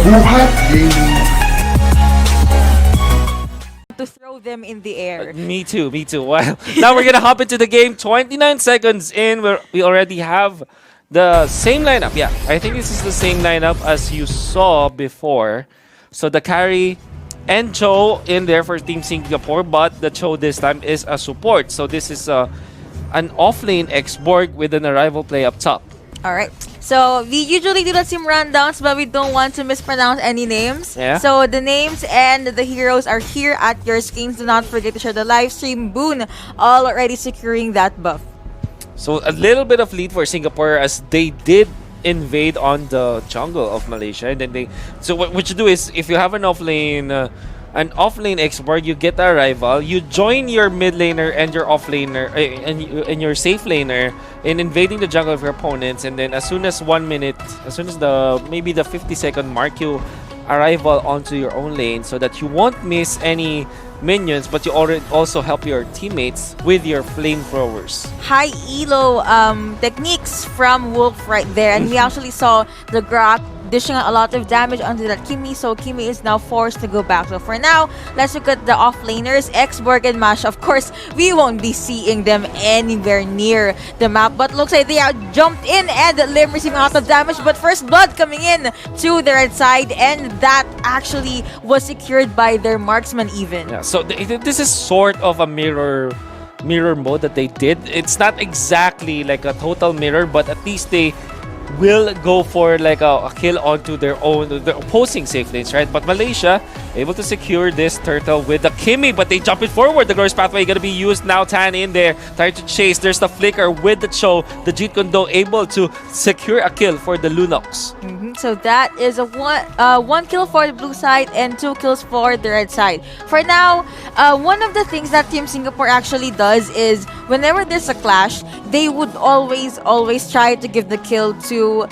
Buhat Gaming. To throw them in the air. Me too, me too. Well, now we're gonna hop into the game. 29 seconds in, we already have the same lineup. Yeah, I think this is the same lineup as you saw before. So the carry and Cho in there for Team Singapore, but the Cho this time is a support. So this is an offlane ex-Borg with an arrival play up top. Alright. So we usually do the team rundowns, but we don't want to mispronounce any names. Yeah. So the names and the heroes are here at your screens. Do not forget to share the live stream. Boon already securing that buff. So a little bit of lead for Singapore as they did invade on the jungle of Malaysia, and then what you do is if you have an offlane X-Borg, you get a rival, you join your mid laner and your offlaner and your safe laner in invading the jungle of your opponents, and then as soon as 1 minute, as soon as maybe the 50-second mark, you arrival onto your own lane so that you won't miss any minions, but you already also help your teammates with your flamethrowers. High elo techniques from Wolf right there, and we actually saw the Grok dishing out a lot of damage onto that Kimi, so Kimi is now forced to go back. So for now, let's look at the offlaners, X-Borg and Mash. Of course, we won't be seeing them anywhere near the map, but looks like they have jumped in and Lim receiving a lot of damage, but first blood coming in to their right side, and that actually was secured by their marksman even. Yeah, so this is sort of a mirror mode that they did. It's not exactly like a total mirror, but at least they will go for like a kill onto their opposing safe lanes, right? But Malaysia able to secure this turtle with the Kimi, but they jump it forward. The glorious pathway gonna be used now. Tan in there, trying to chase. There's the flicker with the Cho. The Jeet Kune Do able to secure a kill for the LUNOX. So that is a one kill for the blue side and 2 kills for the red side. For now, one of the things that Team Singapore actually does is whenever there's a clash, they would always try to give the kill to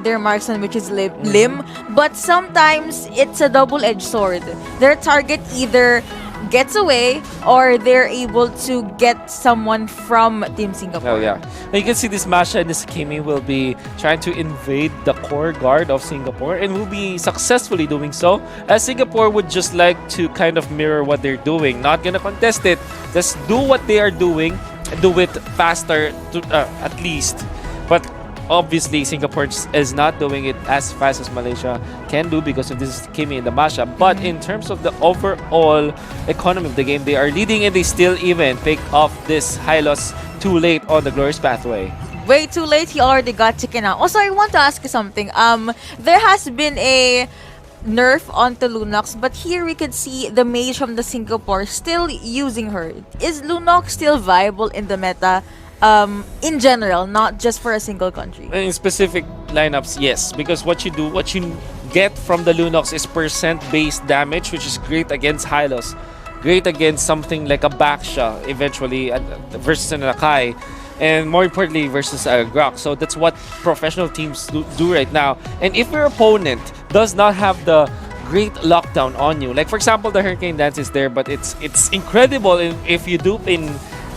their marksman, which is Lim. But sometimes it's a double-edged sword. Their target either gets away or they're able to get someone from Team Singapore. Oh yeah. Now you can see this Masha and this Kimi will be trying to invade the core guard of Singapore and will be successfully doing so, as Singapore would just like to kind of mirror what they're doing. Not gonna contest it, just do what they are doing and do it faster at least. But obviously, Singapore is not doing it as fast as Malaysia can do because of this Kimi and the Masha. But in terms of the overall economy of the game, they are leading and they still even pick off this high loss too late on the glorious pathway. Way too late, he already got taken out. Also, I want to ask you something. There has been a nerf onto LUNOX, but here we could see the mage from the Singapore still using her. Is LUNOX still viable in the meta? In general, not just for a single country. In specific lineups, yes, because what you get from the LUNOX is percent-based damage, which is great against high loss, great against something like a Baksha eventually versus an Akai, and more importantly versus a Grok. So that's what professional teams do right now. And if your opponent does not have the great lockdown on you, like for example the Hurricane Dance is there, but it's incredible if you dupe in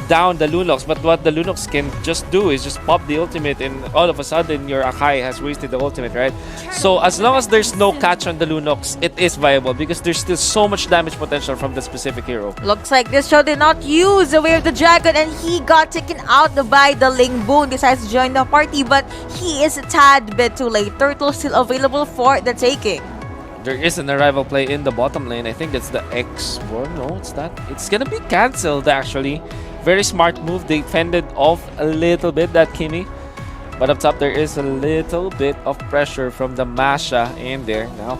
down the LUNOX, but what the LUNOX can just do is just pop the ultimate and all of a sudden your Akai has wasted the ultimate, right? So as long as there's no catch on the LUNOX, it is viable because there's still so much damage potential from the specific hero. Looks like this show did not use the Way of the Dragon and he got taken out by the Ling Boon. Decides to join the party, but he is a tad bit too late. Turtle still available for the taking. There is an arrival play in the bottom lane. I think it's the X1. No, it's not. It's gonna be cancelled actually. Very smart move. They fended off a little bit that Kimi. But up top, there is a little bit of pressure from the Masha in there. Now,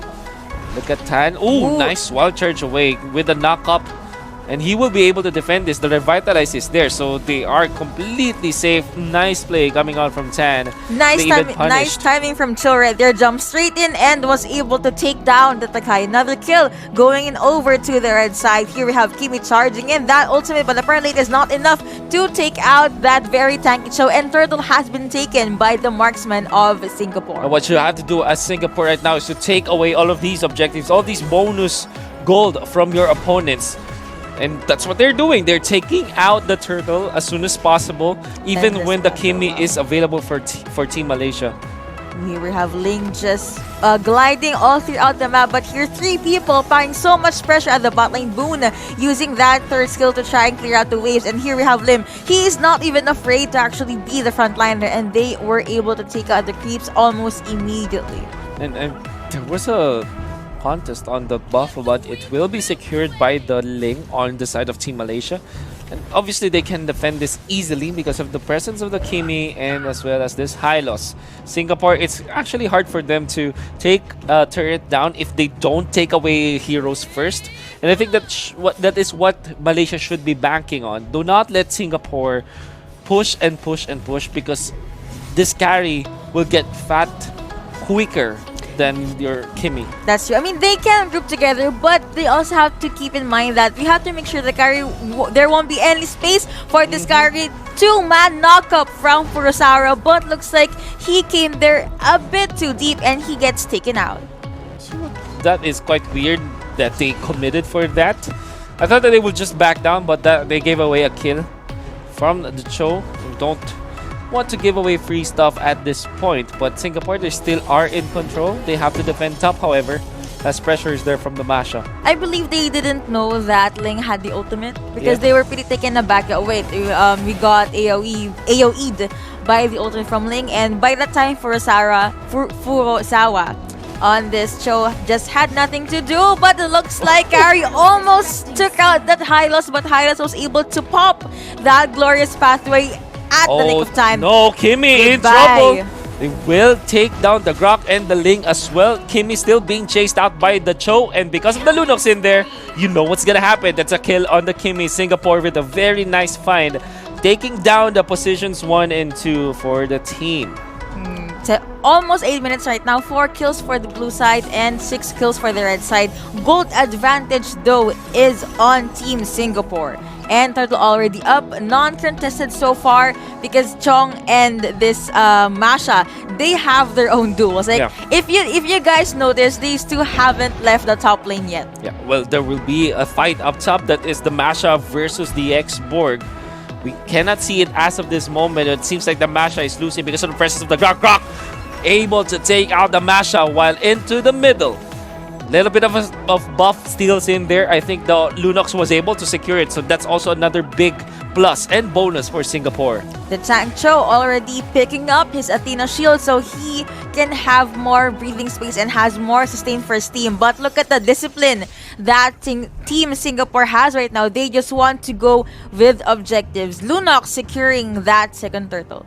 look at Tan. Ooh, nice wild charge away with the knock-up. And he will be able to defend this. The Revitalize is there, so they are completely safe. Nice play coming out from Tan. Nice timing from Cho right there. Jumped straight in and was able to take down the Takai. Another kill going in over to the red side. Here we have Kimi charging in that ultimate, but apparently it is not enough to take out that very tanky Cho. And Turtle has been taken by the marksman of Singapore. And what you have to do as Singapore right now is to take away all of these objectives, all these bonus gold from your opponents. And that's what they're doing. They're taking out the turtle as soon as possible, even when the Kimi is available for Team Malaysia. Here we have Ling just gliding all throughout the map, but here 3 people applying so much pressure at the bot lane. Boone using that third skill to try and clear out the waves, and here we have Lim. He is not even afraid to actually be the frontliner, and they were able to take out the creeps almost immediately. And there was a contest on the buff, but it will be secured by the Ling on the side of Team Malaysia. And obviously they can defend this easily because of the presence of the Kimi and as well as this Hylos. Singapore, it's actually hard for them to take turret down if they don't take away heroes first. And I think that is what Malaysia should be banking on. Do not let Singapore push and push and push, because this carry will get fat quicker than your Kimi. That's true. I mean, they can group together, but they also have to keep in mind that we have to make sure the carry, there won't be any space for this carry. 2-man knockup from Furusawa, but looks like he came there a bit too deep and he gets taken out. That is quite weird that they committed for that. I thought that they would just back down, but that they gave away a kill from the Cho. Don't want to give away free stuff at this point, but Singapore, they still are in control. They have to defend top, however, as pressure is there from the Masha. I believe they didn't know that Ling had the ultimate because they were pretty taken aback. Wait, we got AoE'd by the ultimate from Ling, and by that time Furusawa on this show just had nothing to do, but it looks like Carry almost took out that Hylos, but Hylos was able to pop that glorious pathway at the nick of time. No, Kimi in trouble. They will take down the Grok and the Ling as well. Kimi still being chased out by the Cho, and because of the LUNOX in there, you know what's gonna happen. That's a kill on the Kimi. Singapore with a very nice find, taking down the positions 1 and 2 for the team. Almost 8 minutes right now. 4 kills for the blue side and 6 kills for the red side. Gold advantage though is on Team Singapore. And Turtle already up, non-contested so far because Chong and this Masha, they have their own duels. Like if you guys notice, these two haven't left the top lane yet. Yeah, well, there will be a fight up top. That is the Masha versus the BORG. We cannot see it as of this moment. It seems like the Masha is losing because of the presence of the Grok. Able to take out the Masha while into the middle. Little bit of buff steals in there. I think the LUNOX was able to secure it, so that's also another big plus and bonus for Singapore. The tank Cho already picking up his Athena shield, so he can have more breathing space and has more sustain for his team. But look at the discipline that Team Singapore has right now. They just want to go with objectives. LUNOX securing that second turtle.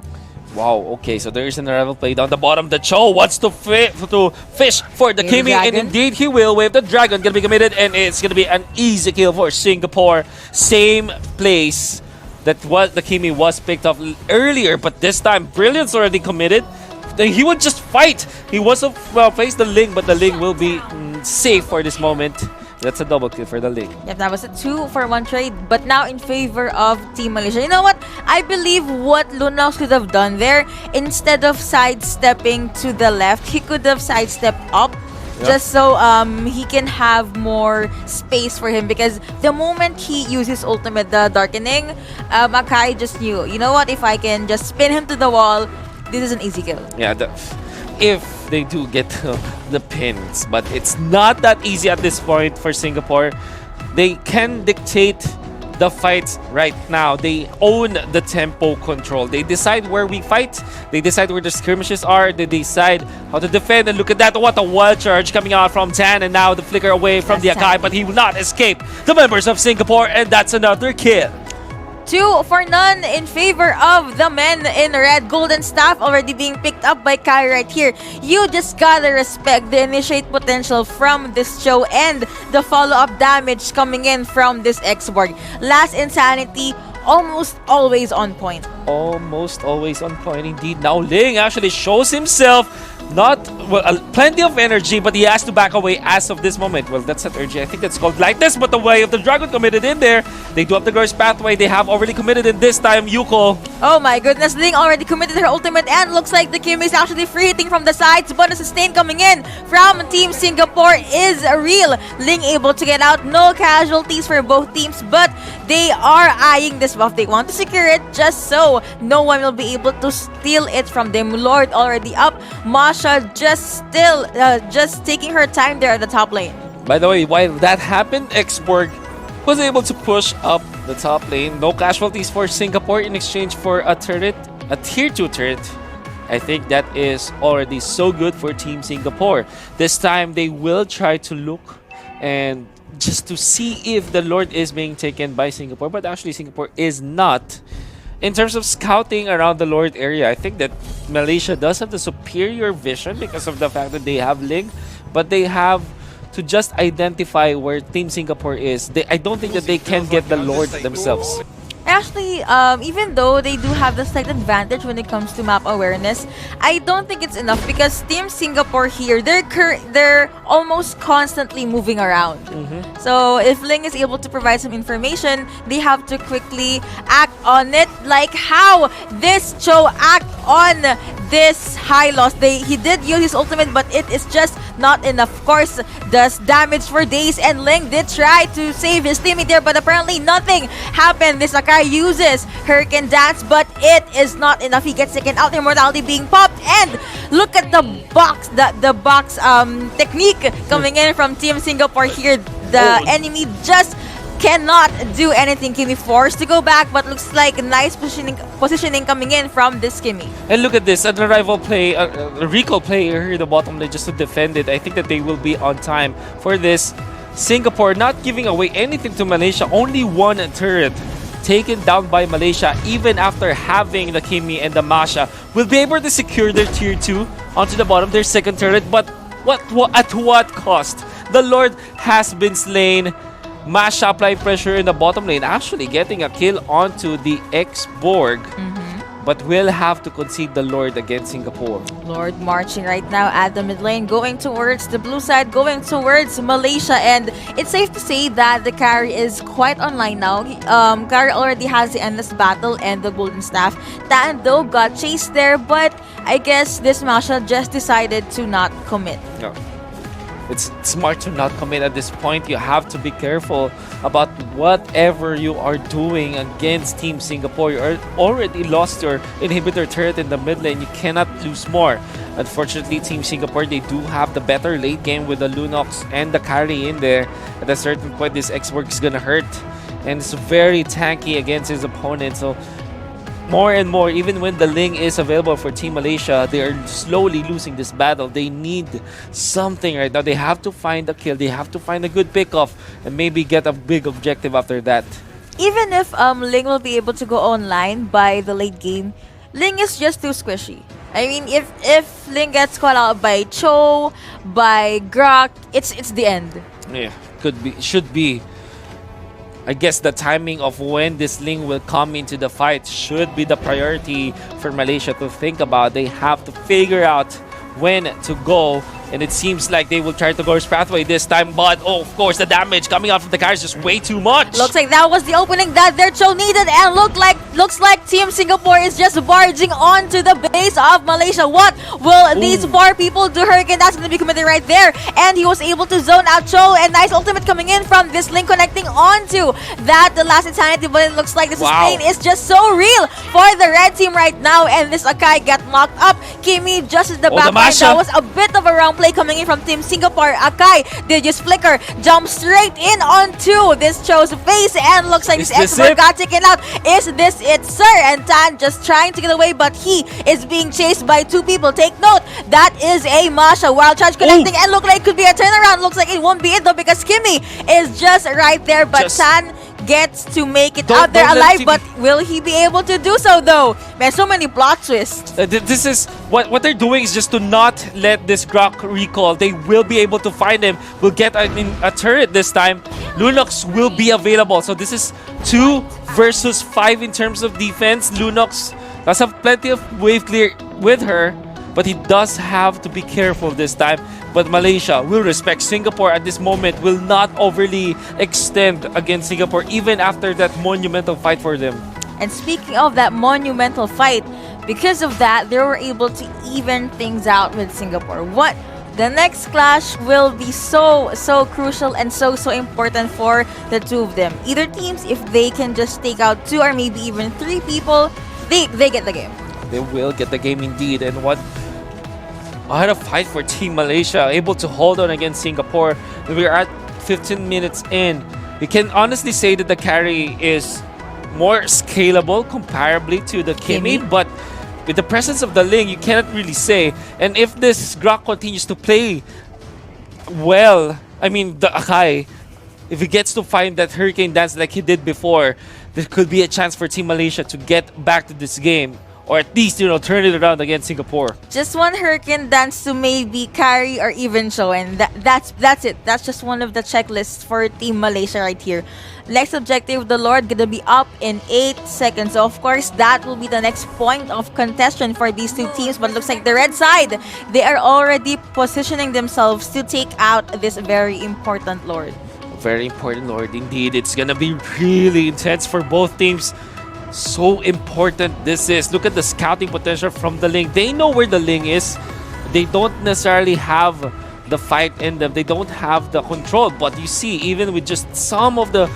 Wow, okay, so there is an arrival play down the bottom. The Cho wants to fish for the Kimi, and indeed he will. With the dragon gonna be committed, and it's gonna be an easy kill for Singapore. Same place that the Kimi was picked up earlier, but this time Brilliant's already committed. He would just fight. He was face the Ling, but the Ling will be safe for this moment. That's a double kill for the Ling. Yep, that was a 2-for-1 trade, but now in favor of Team Malaysia. You know what? I believe what LUNOX could have done there, instead of sidestepping to the left, he could have sidestepped up. Just so he can have more space for him, because the moment he uses ultimate, the darkening, Akai just knew, you know what, if I can just spin him to the wall, this is an easy kill. Yeah, if they do get the pins, but it's not that easy at this point for Singapore. They can dictate the fights right now. They own the tempo control. They decide where we fight. They decide where the skirmishes are. They decide how to defend. And look at that. What a wild charge coming out from Tan. And now the flicker away from the Akai. But he will not escape the members of Singapore. And that's another kill. 2-for-0 in favor of the men in red. Golden staff already being picked up by Kai right here. You just gotta respect the initiate potential from this show and the follow-up damage coming in from this X-Borg. Last Insanity, almost always on point. Almost always on point indeed. Now Ling actually shows himself. Plenty of energy, but he has to back away as of this moment. Well, that's not urgent. I think that's called lightness, but the way of the dragon committed in there. They do have the girl's pathway. They have already committed in this time. Yuko. Oh my goodness, Ling already committed her ultimate, and looks like the Kimi is actually free hitting from the sides, but a sustain coming in from Team Singapore is real. Ling able to get out. No casualties for both teams, but they are eyeing this buff. They want to secure it just so no one will be able to steal it from them. Lord already up. Mosh Masha just taking her time there at the top lane. By the way, while that happened, Xborg was able to push up the top lane. No casualties for Singapore in exchange for a turret, a tier 2 turret. I think that is already so good for Team Singapore. This time they will try to look and just to see if the Lord is being taken by Singapore, but actually Singapore is not. In terms of scouting around the Lord area, I think that Malaysia does have the superior vision because of the fact that they have Ling, but they have to just identify where Team Singapore is. I don't think that they can get the Lord themselves. Actually, even though they do have the slight advantage when it comes to map awareness, I don't think it's enough because Team Singapore here, they're almost constantly moving around. So if Ling is able to provide some information, they have to quickly act on it, like how this Cho act on this high loss. He did use his ultimate, but it is just not enough. Of course, does damage for days, and Ling did try to save his teammate there, but apparently nothing happened. This Akai uses Hurricane Dance, but it is not enough. He gets taken out, immortality being popped, and look at the box, the box technique coming in from Team Singapore here. The enemy just cannot do anything. Kimmy forced to go back, but looks like nice positioning coming in from this Kimmy. And look at this, an arrival play, a recall player here in the bottom lane just to defend it. I think that they will be on time for this. Singapore not giving away anything to Malaysia, only one turret taken down by Malaysia even after having the Kimmy and the Masha. Will be able to secure their tier 2 onto the bottom, their second turret, but at what cost? The Lord has been slain. Masha apply pressure in the bottom lane, actually getting a kill onto the X-Borg. But will have to concede the Lord against Singapore. Lord marching right now at the mid lane, going towards the blue side, going towards Malaysia, and it's safe to say that the carry is quite online now. Carry already has the Endless Battle and the Golden Staff. Tan though got chased there, but I guess this Masha just decided to not commit. No. It's smart to not commit at this point. You have to be careful about whatever you are doing against Team Singapore. You already lost your inhibitor turret in the mid lane. You cannot lose more. Unfortunately, Team Singapore, they do have the better late game with the LUNOX and the carry in there. At a certain point, this X-Work is gonna hurt. And it's very tanky against his opponent. So more and more, even when the Ling is available for Team Malaysia, they are slowly losing this battle. They need something right now. They have to find a kill. They have to find a good pickoff and maybe get a big objective after that. Even if Ling will be able to go online by the late game, Ling is just too squishy. I mean, if Ling gets caught out by Cho, by Grok, it's the end. Yeah, could be, should be. I guess the timing of when this Ling will come into the fight should be the priority for Malaysia to think about. They have to figure out when to go, and it seems like they will try to go his pathway this time, but oh, of course, the damage coming out from the car is just way too much. Looks like that was the opening that their Cho needed, and looks like Team Singapore is just barging onto the base of Malaysia. What will these 4 people do? Hurricane, that's going to be committed right there, and he was able to zone out Cho, and nice ultimate coming in from this Link connecting onto that, the last insanity, but it looks like the sustain is just so real for the red team right now, and this Akai got knocked up. Kimmy just at the back line. That was a bit of a round play coming in from Team Singapore. Akai did just flicker, jump straight in onto this Cho's face, and looks like this Expert got taken out. Is this it, sir? And Tan just trying to get away, but he is being chased by 2 people. Take note, that is a Masha. Wild Charge connecting, and look like it could be a turnaround. Looks like it won't be it though, because Kimmy is just right there, but Tan gets to make it out there alive, but will he be able to do so though? Man, so many plot twists. This is what they're doing is just to not let this Grok recall. They will be able to find him. We'll get a turret this time. LUNOX will be available. So this is 2 versus 5 in terms of defense. LUNOX does have plenty of wave clear with her, but he does have to be careful this time. But Malaysia will respect Singapore at this moment, will not overly extend against Singapore even after that monumental fight for them. And speaking of that monumental fight, because of that, they were able to even things out with Singapore. What the next clash will be so crucial and so important for the 2 of them. Either teams, if they can just take out 2 or maybe even 3 people, they get the game. They will get the game indeed. And what What a fight for Team Malaysia, able to hold on against Singapore. We're at 15 minutes in. You can honestly say that the carry is more scalable comparably to the Kimi, but with the presence of the Ling, you cannot really say. And if this Grok continues to play well, I mean, the Akai, if he gets to find that Hurricane Dance like he did before, there could be a chance for Team Malaysia to get back to this game. Or at least, you know, turn it around against Singapore. Just one Hurricane Dance to maybe carry or even show, and that's it. That's just one of the checklists for Team Malaysia right here. Next objective, the Lord, gonna be up in 8 seconds. So of course, that will be the next point of contention for these two teams. But looks like the red side, they are already positioning themselves to take out this very important Lord. Very important Lord indeed. It's gonna be really intense for both teams. So important this is. Look at the scouting potential from the Ling. They know where the Ling is. They don't necessarily have the fight in them. They don't have the control. But you see, even with just some of the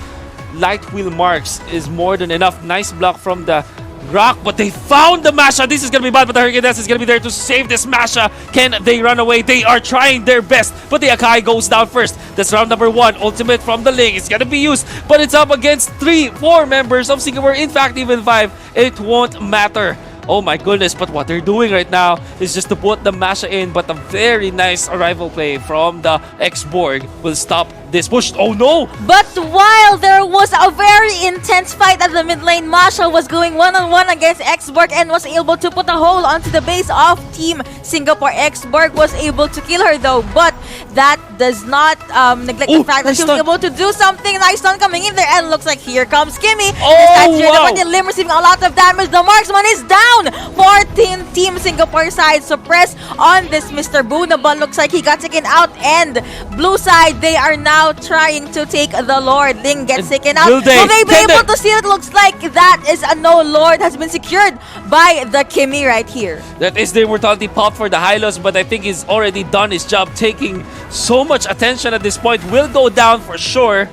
light wheel marks is more than enough. Nice block from the Rock, but they found the Masha. This is going to be bad, but the Hurricane Dance is going to be there to save this Masha. Can they run away? They are trying their best, but the Akai goes down first. That's round number 1. Ultimate from the Ling. It's going to be used, but it's up against 3, 4 members of Singapore. In fact, even 5. It won't matter. Oh my goodness, but what they're doing right now is just to put the Masha in, but a very nice arrival play from the ex-Borg will stop this push. Oh no! But while there was a very intense fight at the mid lane, Masha was going one-on-one against X-Borg and was able to put a hole onto the base of Team Singapore. X-Borg was able to kill her though, but that does not neglect the fact that she was able to do something. Nice stun coming in there, and looks like here comes Kimmy. Oh, wow! The Lim receiving a lot of damage. The marksman is down for Team Singapore side. Suppressed on this Mr. Buna, but looks like he got taken out, and blue side, they are now trying to take the Lord. Ling gets taken out. Will they be able to see it? Looks like that is a no. Lord has been secured by the Kimmy right here. That is the immortality pop for the Hylos, but I think he's already done his job, taking so much attention at this point. Will go down for sure,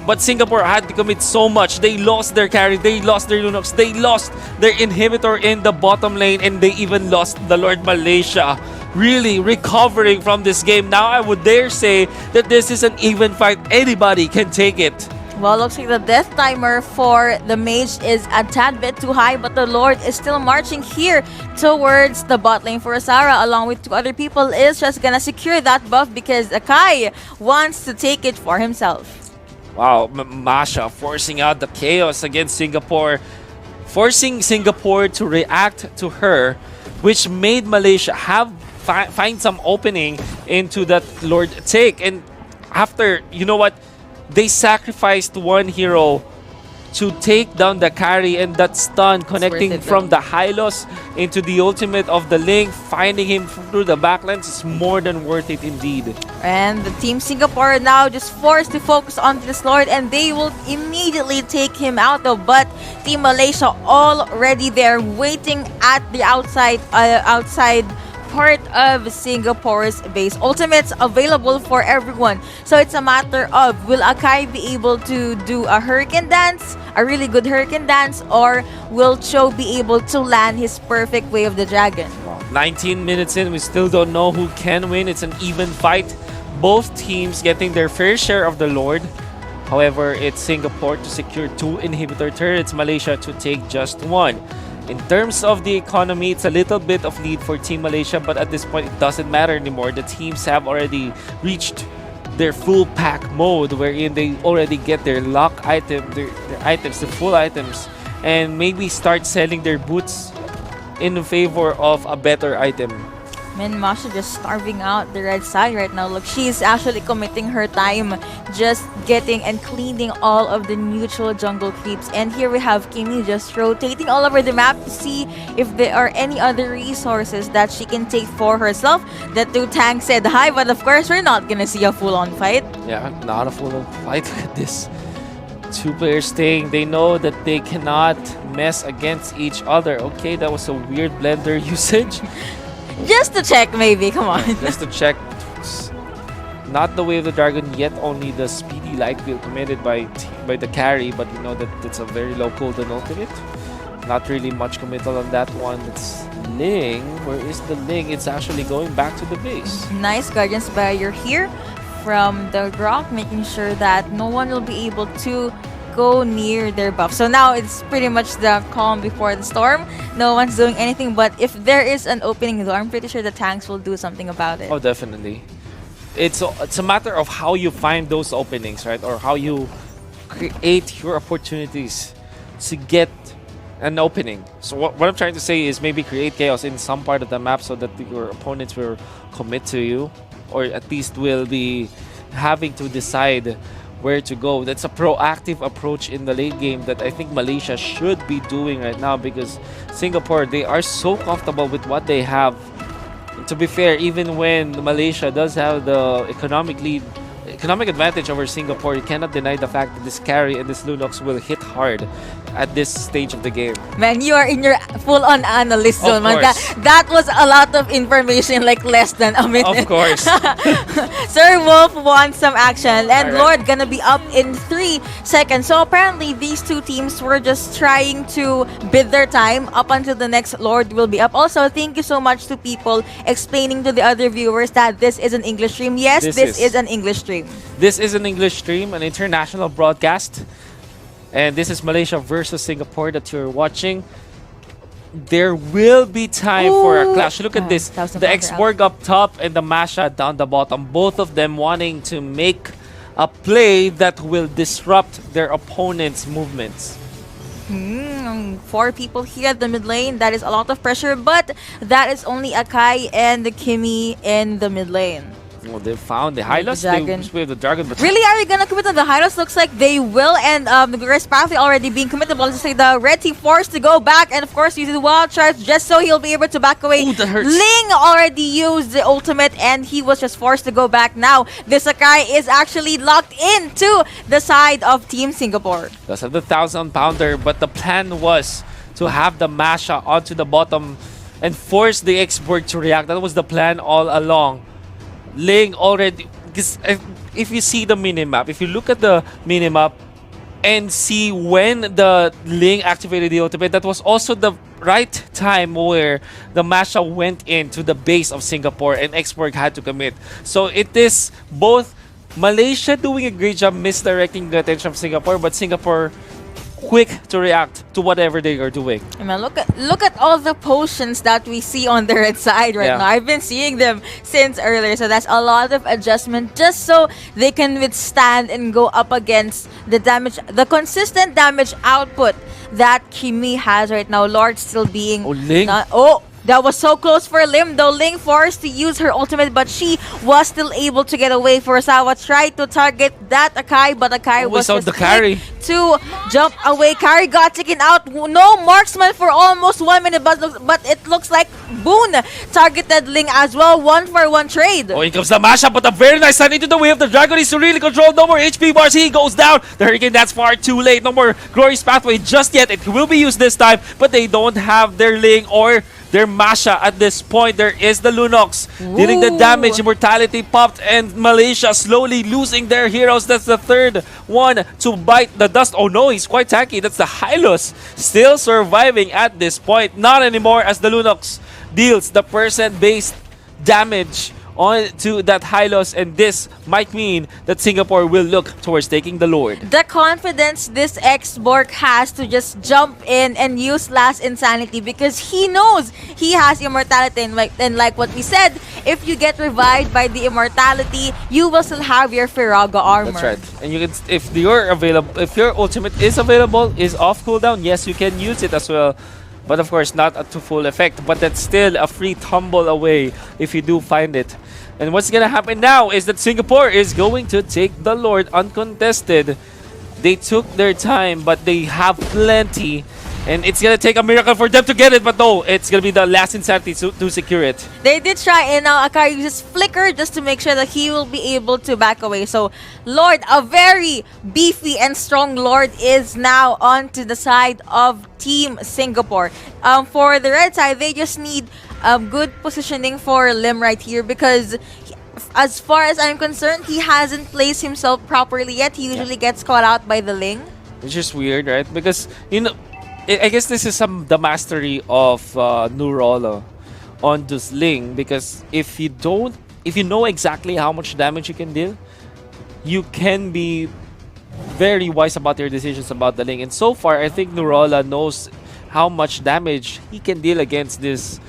but Singapore had to commit so much. They lost their carry, they lost their LUNOX, they lost their inhibitor in the bottom lane, and they even lost the Lord Malaysia. Really recovering from this game. Now I would dare say that this is an even fight. Anybody can take it. Well, looks like the death timer for the mage is a tad bit too high, but the Lord is still marching here towards the bot lane for Asara, along with 2 other people, is just gonna secure that buff because Akai wants to take it for himself. Wow, Masha forcing out the chaos against Singapore, forcing Singapore to react to her, which made Malaysia have find some opening into that Lord take. And after, you know what, they sacrificed one hero to take down the carry, and that stun connecting from the Hylos into the ultimate of the Ling, finding him through the backlines is more than worth it indeed. And the Team Singapore now just forced to focus on this Lord, and they will immediately take him out though. But Team Malaysia already there waiting at the outside part of Singapore's base. Ultimates available for everyone. So it's a matter of, will Akai be able to do a Hurricane Dance, a really good Hurricane Dance, or will Cho be able to land his perfect Way of the Dragon? 19 minutes in, we still don't know who can win. It's an even fight. Both teams getting their fair share of the Lord. However, it's Singapore to secure 2 inhibitor turrets, Malaysia to take just 1. In terms of the economy, it's a little bit of lead for Team Malaysia, but at this point, it doesn't matter anymore. The teams have already reached their full pack mode, wherein they already get their lock item, their items, the full items, and maybe start selling their boots in favor of a better item. Man, Masha just starving out the red side right now. Look, she's actually committing her time just getting and cleaning all of the neutral jungle creeps. And here we have Kimmy just rotating all over the map to see if there are any other resources that she can take for herself. The 2 tanks said hi, but of course we're not gonna see a full-on fight. Yeah, not a full-on fight. Look at this. 2 players staying. They know that they cannot mess against each other. Okay, that was a weird blender usage. Just to check, maybe. Come on. Just to check. Not the Way of the Dragon yet. Only the speedy light build committed by the carry, but you know that it's a very low cooldown ultimate. Not really much committal on that one. It's Ling. Where is the Ling? It's actually going back to the base. Nice Guardian's Barrier here from the Grok, making sure that no one will be able to go near their buff. So now it's pretty much the calm before the storm. No one's doing anything, but if there is an opening though, I'm pretty sure the tanks will do something about it. Oh, definitely. It's a matter of how you find those openings, right? Or how you create your opportunities to get an opening. So what I'm trying to say is maybe create chaos in some part of the map so that your opponents will commit to you, or at least will be having to decide where to go. That's a proactive approach in the late game that I think Malaysia should be doing right now, because Singapore, they are so comfortable with what they have. And to be fair, even when Malaysia does have the economic advantage over Singapore, you cannot deny the fact that this carry and this LUNOX will hit hard at this stage of the game. Man, you are in your full-on analyst zone, man. course. That was a lot of information, like less than a minute. Of course. Sir Wolf wants some action, and Alright. Lord gonna be up in 3 seconds. So apparently, these two teams were just trying to bid their time up until the next Lord will be up. Also, thank you so much to people explaining to the other viewers that this is an English stream. Yes, this is an English stream. This is an English stream, an international broadcast. And this is Malaysia versus Singapore that you're watching. There will be time for a clash. Look at this. The X-Borg up top and the Masha down the bottom. Both of them wanting to make a play that will disrupt their opponent's movements. 4 people here at the mid lane. That is a lot of pressure, but that is only Akai and the Kimi in the mid lane. Well, they found the Hylos. Dragon. They with the Dragon, but Really, are you gonna commit on the Hylos? Looks like they will, and the Grace Pathway already being committed. Let's say the red team forced to go back, and of course using the wild charge just so he'll be able to back away. Ooh, that hurts. Ling already used the ultimate, and he was just forced to go back. Now the Sakai is actually locked into the side of Team Singapore. that's the 1,000-pounder. But the plan was to have the Masha onto the bottom and force the X-Borg to react. That was the plan all along. Ling already, because if you see the minimap, if you look at the minimap and see when the Ling activated the ultimate, that was also the right time where the Masha went into the base of Singapore and X-Borg had to commit. So it is both Malaysia doing a great job misdirecting the attention of Singapore, but Singapore quick to react to whatever they are doing. I mean, look at all the potions that we see on the red side right Yeah. now. I've been seeing them since earlier, so that's a lot of adjustment just so they can withstand and go up against the damage, the consistent damage output that Kimi has right now. Lord still being Oh, Ling. that was so close for Lim, though. Ling forced to use her ultimate, but she was still able to get away. Furusawa tried to target that Akai, but Akai was Without just the carry. quick to jump away. Carry got taken out. No marksman for almost 1 minute, but it looks like Boone targeted Ling as well. 1-for-1 trade. Oh, here comes the Masha, but a very nice side into the wave. The Dragon is really controlled. No more HP bars. He goes down. The Hurricane, that's far too late. No more Glorious Pathway just yet. It will be used this time, but they don't have their Ling or their Masha at this point. There is the LUNOX dealing the damage. Immortality popped, and Malaysia slowly losing their heroes. That's the third one to bite the dust. Oh no, he's quite tanky. That's the Hylos still surviving at this point. Not anymore, as the LUNOX deals the percent-based damage on to that Hylos, and this might mean that Singapore will look towards taking the Lord. The confidence this X-Borg has to just jump in and use Last Insanity, because he knows he has immortality, and like what we said, if you get revived by the immortality, you will still have your Firaga armor. That's right. And you can, if your ultimate is available, is off cooldown, yes, you can use it as well. But of course, not to full effect. But that's still a free tumble away if you do find it. And what's gonna happen now is that Singapore is going to take the Lord uncontested. They took their time, but they have plenty. And it's gonna take a miracle for them to get it, but no, it's gonna be the Last Insanity to secure it. They did try, and now Akari uses Flicker just to make sure that he will be able to back away. So, Lord, a very beefy and strong Lord, is now onto the side of Team Singapore. For the red side, they just need good positioning for Lim right here, because as far as I'm concerned, he hasn't placed himself properly yet. He usually gets caught out by the Ling. Which is weird, right? Because, you know, I guess this is the mastery of Nurolo on this Ling, because if you know exactly how much damage you can deal, you can be very wise about your decisions about the Ling. And so far, I think Nurola knows how much damage he can deal against this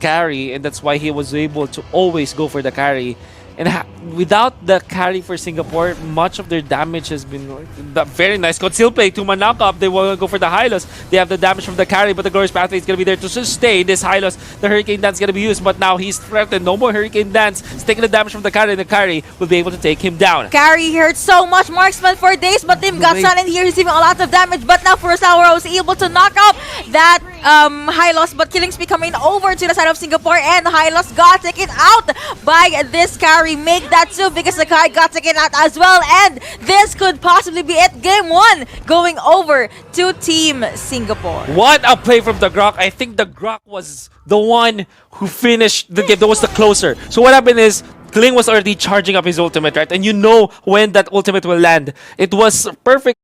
carry, and that's why he was able to always go for the carry. And without the carry for Singapore, much of their damage has been very nice. Conceal play, 2-man knockup. They want to go for the high loss. They have the damage from the carry, but the Glorious Pathway is going to be there to sustain this high loss. The Hurricane Dance is going to be used, but now he's threatened. No more Hurricane Dance. He's taking the damage from the carry, and the carry will be able to take him down. Carry hurt so much, Marksman for days, but Team got silent here, receiving a lot of damage. But now Furusawa was able to knock up that high loss, but Killing Spree coming over to the side of Singapore, and high loss got taken out by this carry. Make that too, because the guy got taken out as well, and this could possibly be it. Game 1 going over to Team Singapore. What a play from the Grok. I think the Grok was the one who finished the game. That was the closer. So what happened is, Kling was already charging up his ultimate, right? And you know when that ultimate will land. It was perfect